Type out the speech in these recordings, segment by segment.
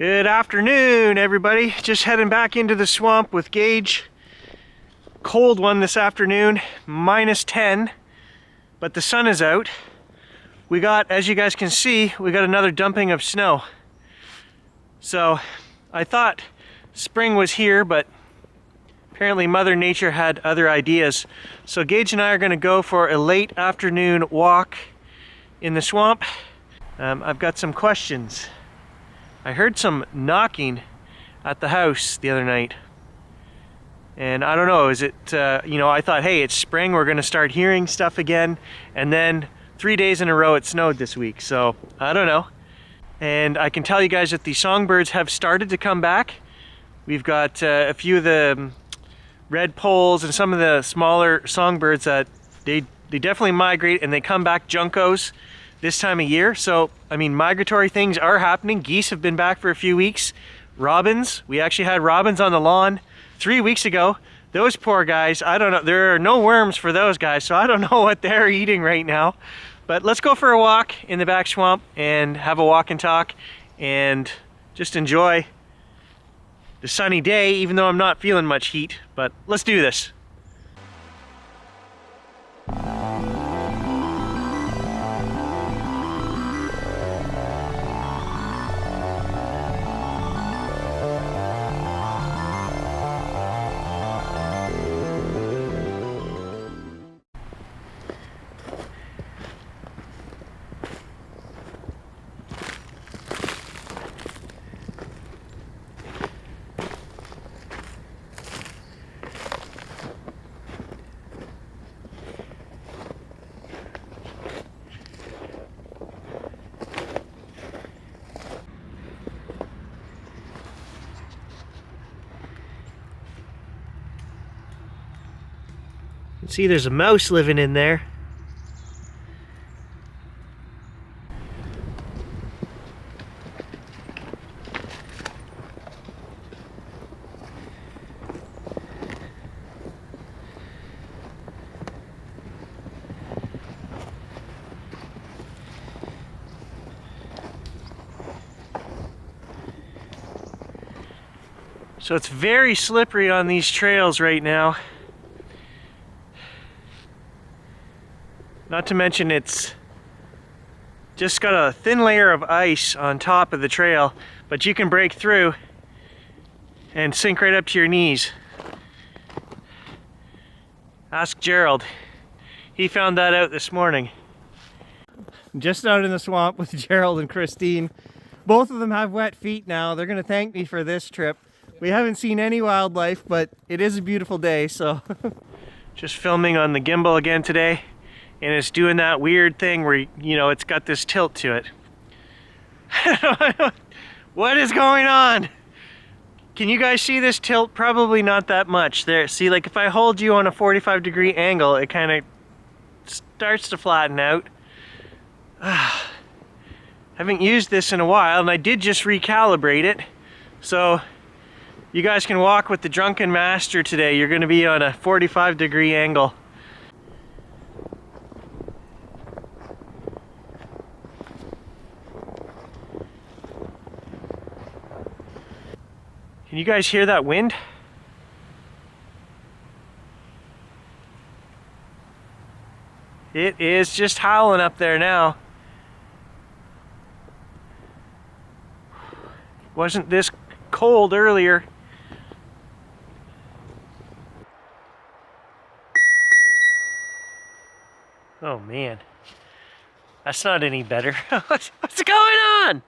Good afternoon, everybody. Just heading back into the swamp with Gage. Cold one this afternoon, -10, but the sun is out. We got, as you guys can see, we got another dumping of snow. So I thought spring was here, but apparently Mother Nature had other ideas. So Gage and I are going to go for a late afternoon walk in the swamp. I've got some questions. I heard some knocking at the house the other night. And I don't know, is it, I thought, hey, it's spring, we're gonna start hearing stuff again. And then 3 days in a row it snowed this week, so I don't know. And I can tell you guys that the songbirds have started to come back. We've got a few of the red poles and some of the smaller songbirds that they definitely migrate and they come back, juncos, this time of year. So, I mean, migratory things are happening. Geese have been back for a few weeks. Robins, we actually had robins on the lawn 3 weeks ago. Those poor guys, I don't know, there are no worms for those guys, so I don't know what they're eating right now. But let's go for a walk in the back swamp and have a walk and talk and just enjoy the sunny day, even though I'm not feeling much heat. But let's do this. See, there's a mouse living in there. So it's very slippery on these trails right now. Not to mention it's just got a thin layer of ice on top of the trail, but you can break through and sink right up to your knees. Ask Gerald. He found that out this morning. Just out in the swamp with Gerald and Christine. Both of them have wet feet now. They're gonna thank me for this trip. We haven't seen any wildlife, but it is a beautiful day, so. Just filming on the gimbal again today. And it's doing that weird thing where, it's got this tilt to it. What is going on? Can you guys see this tilt? Probably not that much. There, see, like if I hold you on a 45-degree angle, it kind of starts to flatten out. Haven't used this in a while, and I did just recalibrate it. So you guys can walk with the drunken master today. You're going to be on a 45-degree angle. Can you guys hear that wind? It is just howling up there now. Wasn't this cold earlier. Oh man, that's not any better. What's going on?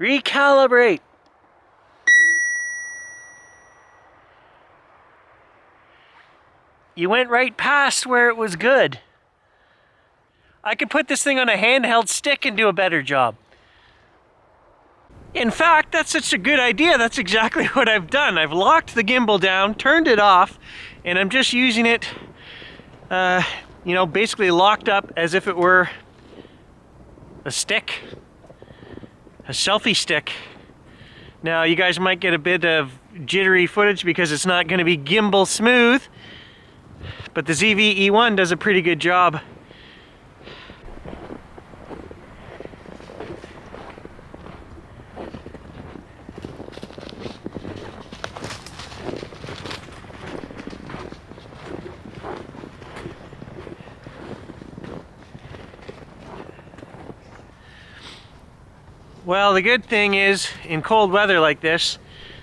Recalibrate. You went right past where it was good. I could put this thing on a handheld stick and do a better job. In fact, that's such a good idea. That's exactly what I've done. I've locked the gimbal down, turned it off, and I'm just using it, basically locked up as if it were a stick, a selfie stick. Now, you guys might get a bit of jittery footage because it's not going to be gimbal smooth. But the ZV-E1 does a pretty good job. Well, the good thing is, in cold weather like this,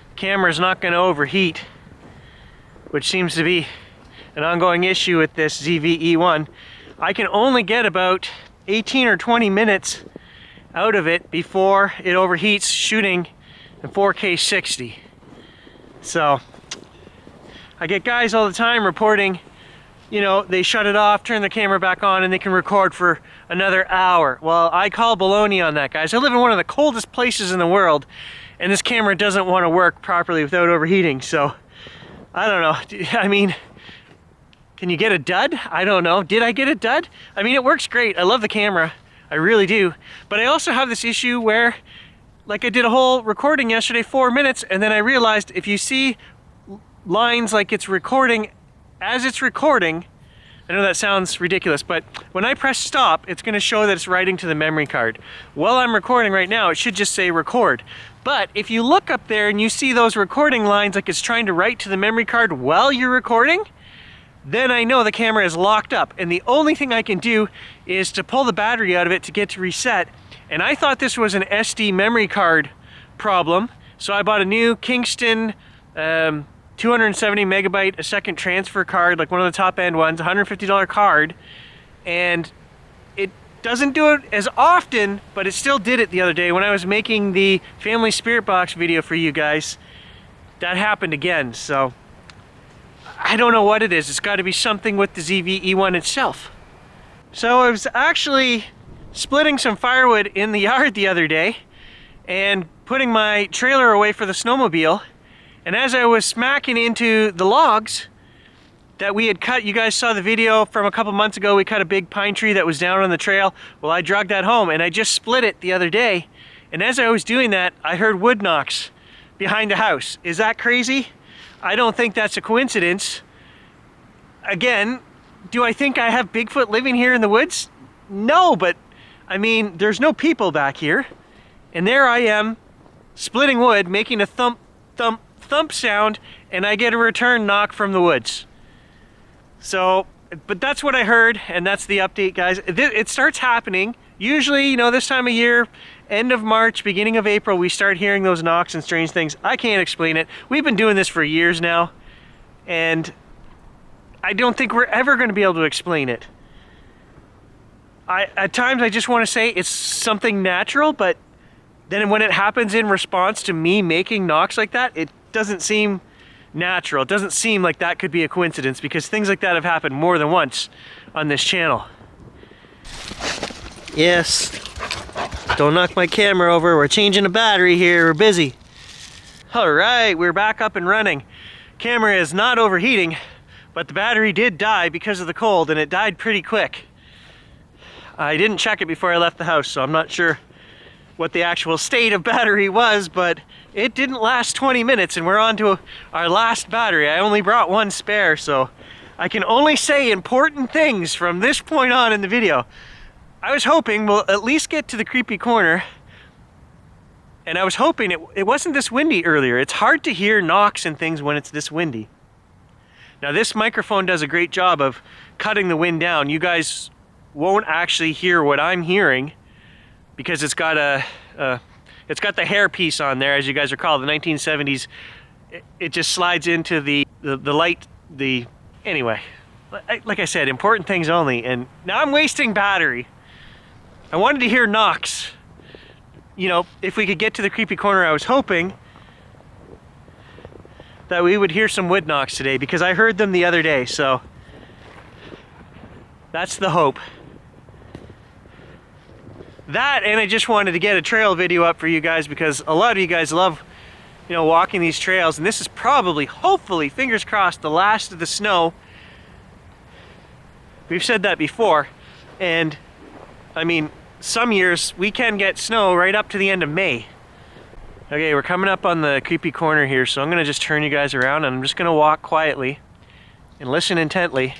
the camera's not going to overheat, which seems to be an ongoing issue with this ZV-E1. I can only get about 18 or 20 minutes out of it before it overheats shooting in 4K 60. So I get guys all the time reporting, you know, they shut it off, turn the camera back on, and they can record for another hour. Well, I call baloney on that, guys. I live in one of the coldest places in the world, and this camera doesn't want to work properly without overheating. So I don't know. I mean, can you get a dud? I don't know. Did I get a dud? I mean, it works great. I love the camera. I really do. But I also have this issue where, like, I did a whole recording yesterday, 4 minutes, and then I realized if you see lines like it's recording as it's recording, I know that sounds ridiculous, but when I press stop, it's going to show that it's writing to the memory card. While I'm recording right now, it should just say record. But if you look up there and you see those recording lines like it's trying to write to the memory card while you're recording, then I know the camera is locked up, and the only thing I can do is to pull the battery out of it to get to reset. And I thought this was an SD memory card problem, so I bought a new Kingston 270 megabyte a second transfer card, like one of the top end ones, $150 card, and it doesn't do it as often, but it still did it the other day when I was making the family spirit box video for you guys. That happened again, so I don't know what it is. It's got to be something with the ZV-E1 itself. So I was actually splitting some firewood in the yard the other day and putting my trailer away for the snowmobile. And as I was smacking into the logs that we had cut, you guys saw the video from a couple months ago, we cut a big pine tree that was down on the trail. Well, I dragged that home and I just split it the other day. And as I was doing that, I heard wood knocks behind the house. Is that crazy? I don't think that's a coincidence. Again, do I think I have Bigfoot living here in the woods? No, but I mean, there's no people back here. And there I am, splitting wood, making a thump, thump, thump sound, and I get a return knock from the woods. So, but that's what I heard, and that's the update, guys. It starts happening. Usually, you know, this time of year, end of March, beginning of April, we start hearing those knocks and strange things. I can't explain it. We've been doing this for years now, and I don't think we're ever going to be able to explain it. At times, I just want to say it's something natural, but then when it happens in response to me making knocks like that, it doesn't seem natural. It doesn't seem like that could be a coincidence, because things like that have happened more than once on this channel. Yes, don't knock my camera over. We're changing a battery here. We're busy. All right, we're back up and running. Camera is not overheating, but the battery did die because of the cold, and it died pretty quick. I didn't check it before I left the house, so I'm not sure what the actual state of battery was, but it didn't last 20 minutes and we're on to our last battery. I only brought one spare, so I can only say important things from this point on in the video. I was hoping we'll at least get to the creepy corner, and I was hoping it wasn't this windy earlier. It's hard to hear knocks and things when it's this windy. Now this microphone does a great job of cutting the wind down. You guys won't actually hear what I'm hearing because it's got it's got the hair piece on there, as you guys recall, the 1970s. It just slides into the light, anyway. Like I said, important things only, and now I'm wasting battery. I wanted to hear knocks. You know, if we could get to the creepy corner, I was hoping that we would hear some wood knocks today, because I heard them the other day, so that's the hope. That, and I just wanted to get a trail video up for you guys, because a lot of you guys love, you know, walking these trails, and this is probably, hopefully, fingers crossed, the last of the snow. We've said that before, and I mean, some years we can get snow right up to the end of May. Okay, we're coming up on the creepy corner here, so I'm gonna just turn you guys around, and I'm just gonna walk quietly and listen intently.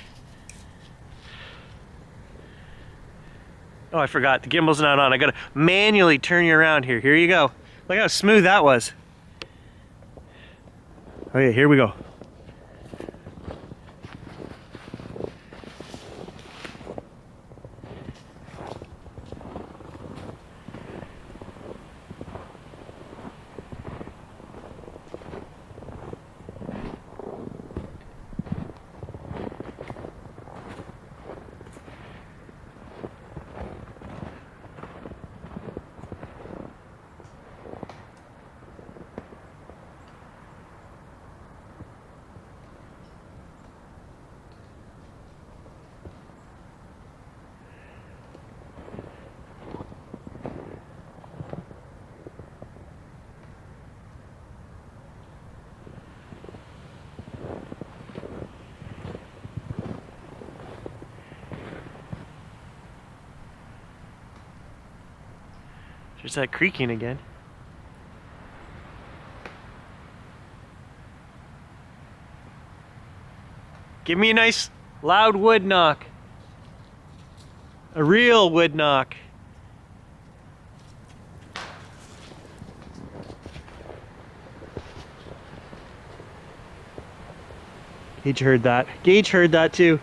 Oh, I forgot, the gimbal's not on. I gotta manually turn you around here. Here you go. Look how smooth that was. Okay, here we go. There's that creaking again. Give me a nice loud wood knock. A real wood knock. Gage heard that. Gage heard that too.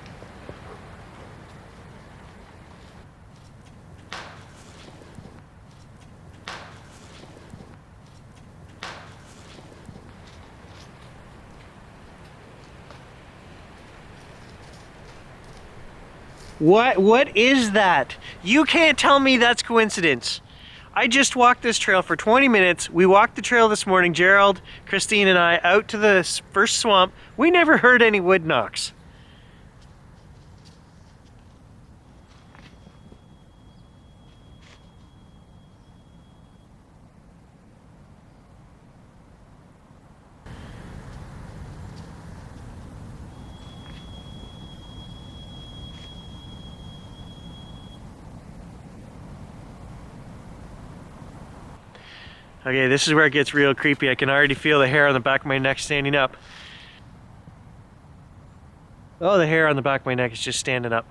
What is that? You can't tell me that's coincidence. I just walked this trail for 20 minutes. We walked the trail this morning, Gerald, Christine, and I, out to the first swamp. We never heard any wood knocks. Okay, this is where it gets real creepy. I can already feel the hair on the back of my neck standing up. Oh, the hair on the back of my neck is just standing up.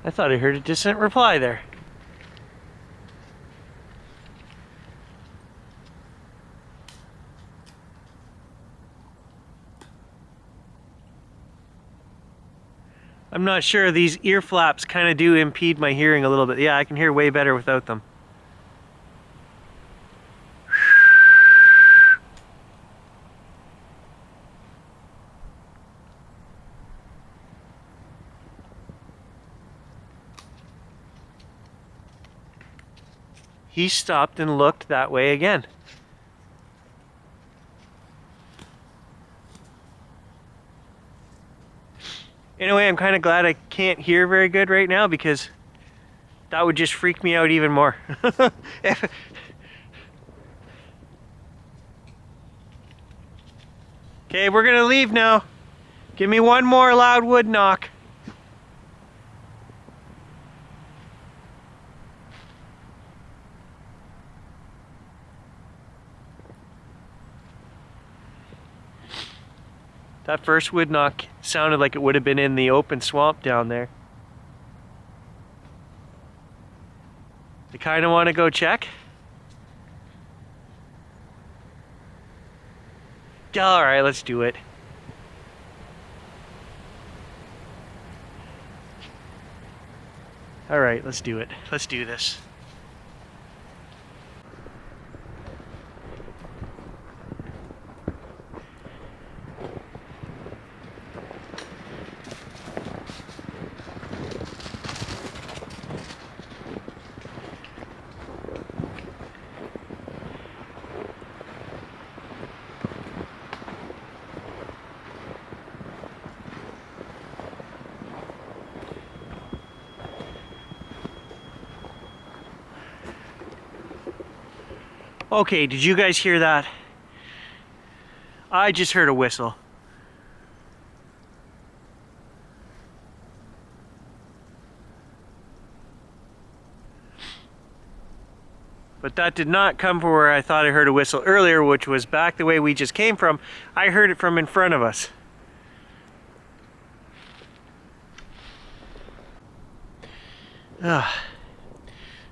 I thought I heard a distant reply there. I'm not sure, these ear flaps kind of do impede my hearing a little bit. Yeah, I can hear way better without them. He stopped and looked that way again. Anyway, I'm kind of glad I can't hear very good right now, because that would just freak me out even more. Okay, we're gonna leave now. Give me one more loud wood knock. That first wood knock sounded like it would have been in the open swamp down there. I kind of want to go check. All right, let's do it. All right, let's do it. Let's do this. Okay, did you guys hear that? I just heard a whistle. But that did not come from where I thought I heard a whistle earlier, which was back the way we just came from. I heard it from in front of us.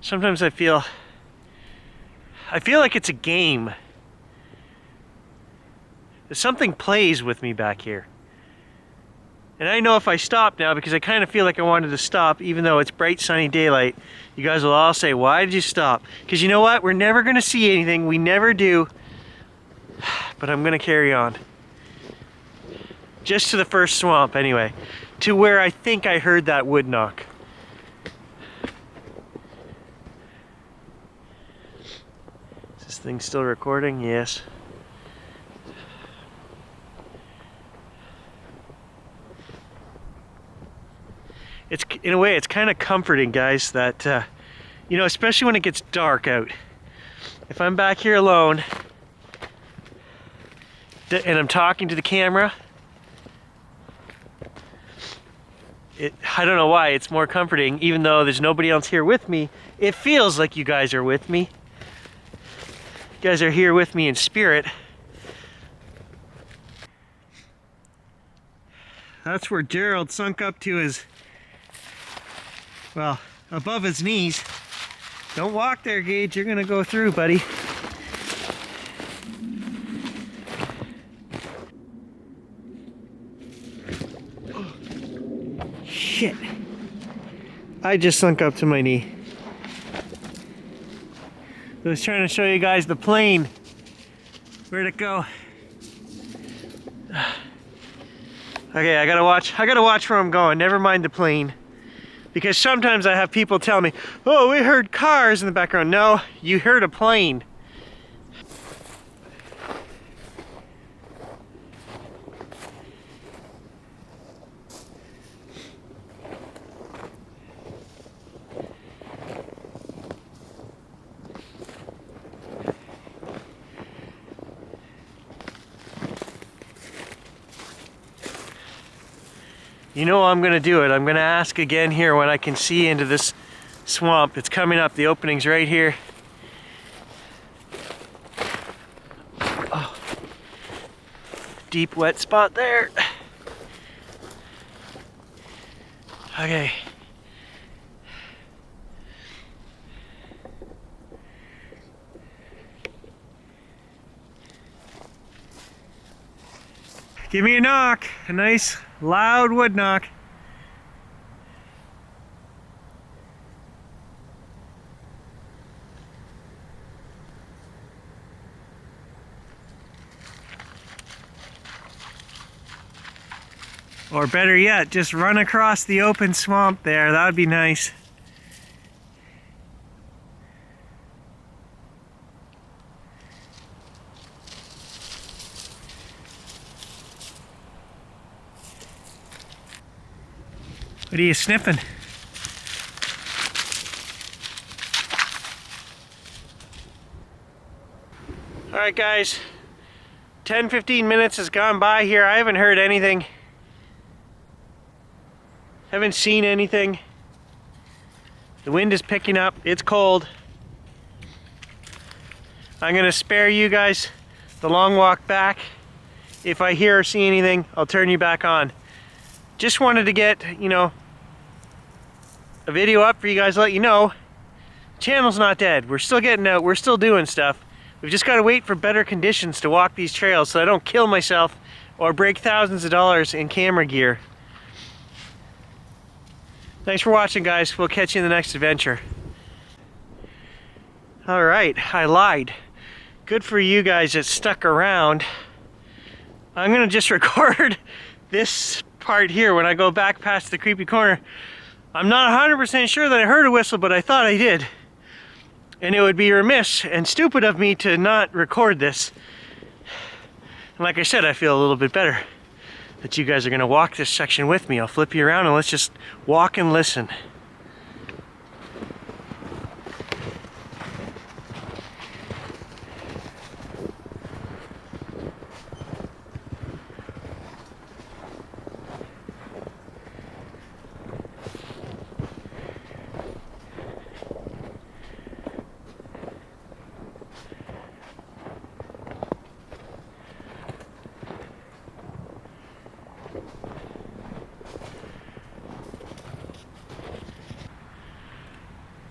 Sometimes I feel like it's a game. Something plays with me back here. And I know if I stop now, because I kind of feel like I wanted to stop, even though it's bright sunny daylight, you guys will all say, why did you stop? Because you know what? We're never going to see anything. We never do. But I'm going to carry on. Just to the first swamp anyway. To where I think I heard that wood knock. Is this thing still recording? Yes. it's, in a way, it's kind of comforting, guys, that, you know, especially when it gets dark out. If I'm back here alone and I'm talking to the camera, I don't know why, it's more comforting. Even though there's nobody else here with me, it feels like you guys are with me. You guys are here with me in spirit. That's where Gerald sunk up to his, well, above his knees. Don't walk there, Gage, you're gonna go through, buddy. Shit. I just sunk up to my knee. I was trying to show you guys the plane. Where'd it go? Okay, I gotta watch where I'm going. Never mind the plane. Because sometimes I have people tell me, oh, we heard cars in the background. No, you heard a plane. You know I'm gonna do it. I'm gonna ask again here when I can see into this swamp. It's coming up, the opening's right here. Oh. Deep wet spot there. Okay. Give me a knock, a nice loud wood knock. Or better yet, just run across the open swamp there. That would be nice. What are you sniffing? All right, guys. 10-15 minutes has gone by here. I haven't heard anything. Haven't seen anything. The wind is picking up. It's cold. I'm gonna spare you guys the long walk back. If I hear or see anything, I'll turn you back on. Just wanted to get, you know, a video up for you guys to let you know channel's not dead. We're still getting out. We're still doing stuff. We've just got to wait for better conditions to walk these trails so I don't kill myself or break thousands of dollars in camera gear. Thanks for watching, guys. We'll catch you in the next adventure. All right, I lied. Good for you guys that stuck around. I'm gonna just record this part here when I go back past the creepy corner. I'm not 100% sure that I heard a whistle, but I thought I did. And it would be remiss and stupid of me to not record this. And like I said, I feel a little bit better that you guys are gonna walk this section with me. I'll flip you around and let's just walk and listen.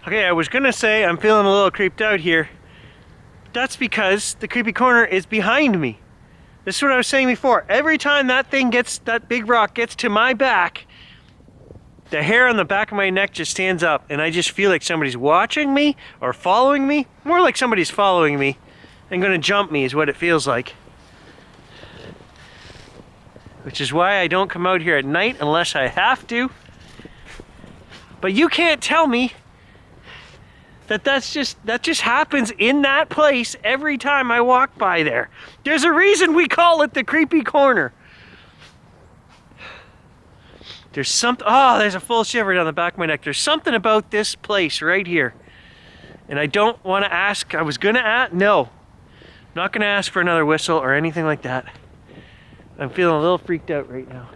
Okay, I was gonna say I'm feeling a little creeped out here. That's because the creepy corner is behind me. This is what I was saying before. Every time that big rock gets to my back, the hair on the back of my neck just stands up and I just feel like somebody's watching me or following me. More like somebody's following me and gonna jump me is what it feels like. Which is why I don't come out here at night unless I have to. But you can't tell me that just happens in that place every time I walk by there. There's a reason we call it the creepy corner. There's something, oh, there's a full shiver down the back of my neck. There's something about this place right here. And I don't want to ask, I was gonna ask, no. I'm not gonna ask for another whistle or anything like that. I'm feeling a little freaked out right now.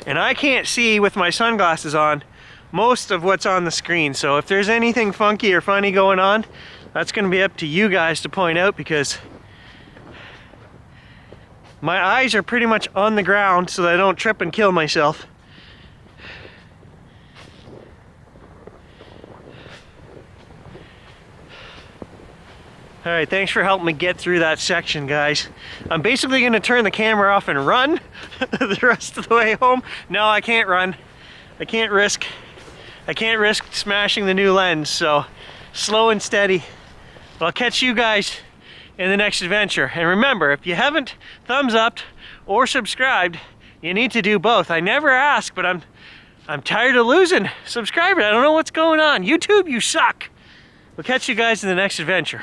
And I can't see with my sunglasses on most of what's on the screen. So if there's anything funky or funny going on, that's gonna be up to you guys to point out, because my eyes are pretty much on the ground so that I don't trip and kill myself. All right, thanks for helping me get through that section, guys. I'm basically gonna turn the camera off and run the rest of the way home. No, I can't run. I can't risk smashing the new lens, so slow and steady. But I'll catch you guys in the next adventure. And remember, if you haven't thumbs upped or subscribed, you need to do both. I never ask, but I'm tired of losing subscribers. I don't know what's going on. YouTube, you suck. We'll catch you guys in the next adventure.